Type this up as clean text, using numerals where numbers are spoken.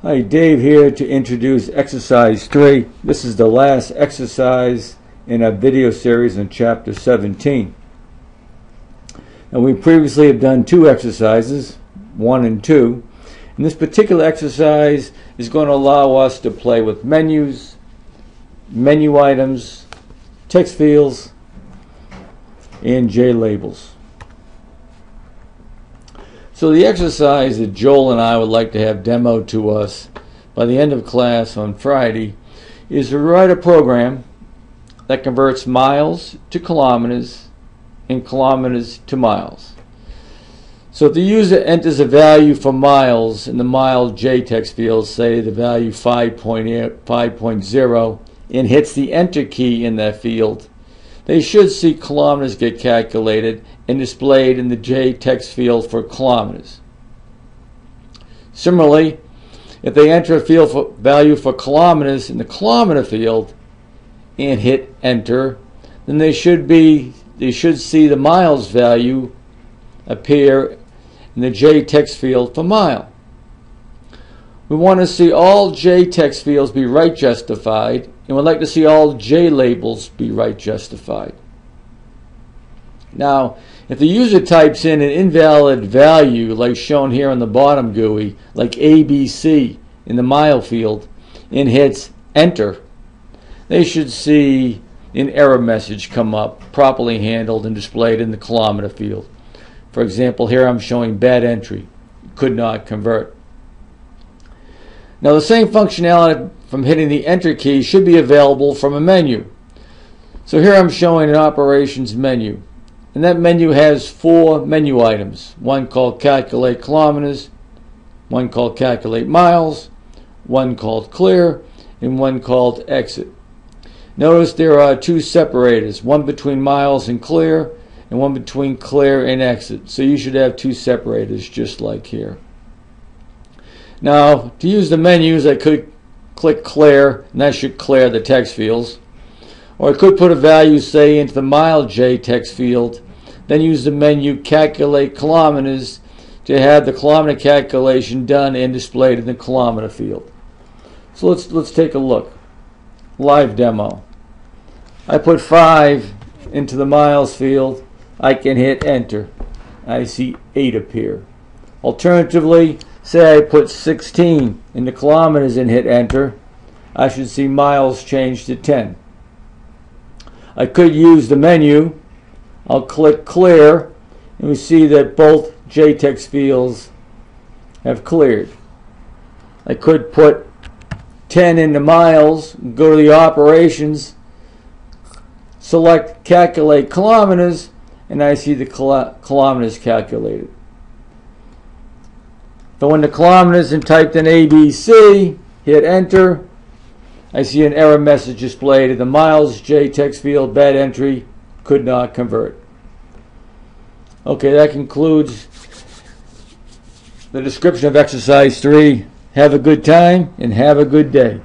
Hi, Dave here to introduce exercise 3. This is the last exercise in our video series on chapter 17. Now, we previously have done 2 exercises, 1 and 2. And this particular exercise is going to allow us to play with menus, menu items, text fields, and JLabels. So the exercise that Joel and I would like to have demoed to us by the end of class on Friday is to write a program that converts miles to kilometers and kilometers to miles. So if the user enters a value for miles in the mile JTextField, say the value 5.0, and hits the enter key in that field, they should see kilometers get calculated and displayed in the JTextField for kilometers. Similarly, if they enter a field for value for kilometers in the kilometer field and hit enter, then they should see the miles value appear in the JTextField for mile. We want to see all JTextFields be right justified, and we'd like to see all JLabels be right justified. Now, if the user types in an invalid value, like shown here on the bottom GUI, like ABC in the mile field, and hits enter, they should see an error message come up, properly handled and displayed in the kilometer field. For example, here I'm showing bad entry, could not convert. Now, the same functionality from hitting the enter key should be available from a menu. So here I'm showing an operations menu, and that menu has 4 menu items, one called calculate kilometers, one called calculate miles, one called clear, and one called exit. Notice there are 2 separators, one between miles and clear, and one between clear and exit. So you should have 2 separators just like here. Now, to use the menus, I could click clear, and that should clear the text fields. Or I could put a value, say, into the mile JText field, then use the menu calculate kilometers to have the kilometer calculation done and displayed in the kilometer field. So let's take a look. Live demo. I put 5 into the miles field. I can hit enter. I see 8 appear. Alternatively, say I put 16 into kilometers and hit enter, I should see miles change to 10. I could use the menu. I'll click clear, and we see that both JText fields have cleared. I could put 10 into miles, go to the operations, select calculate kilometers, and I see the kilometers calculated. So when the kilometers and typed in ABC, hit enter, I see an error message displayed in the miles JTextField, bad entry, could not convert. Okay, that concludes the description of exercise 3. Have a good time and have a good day.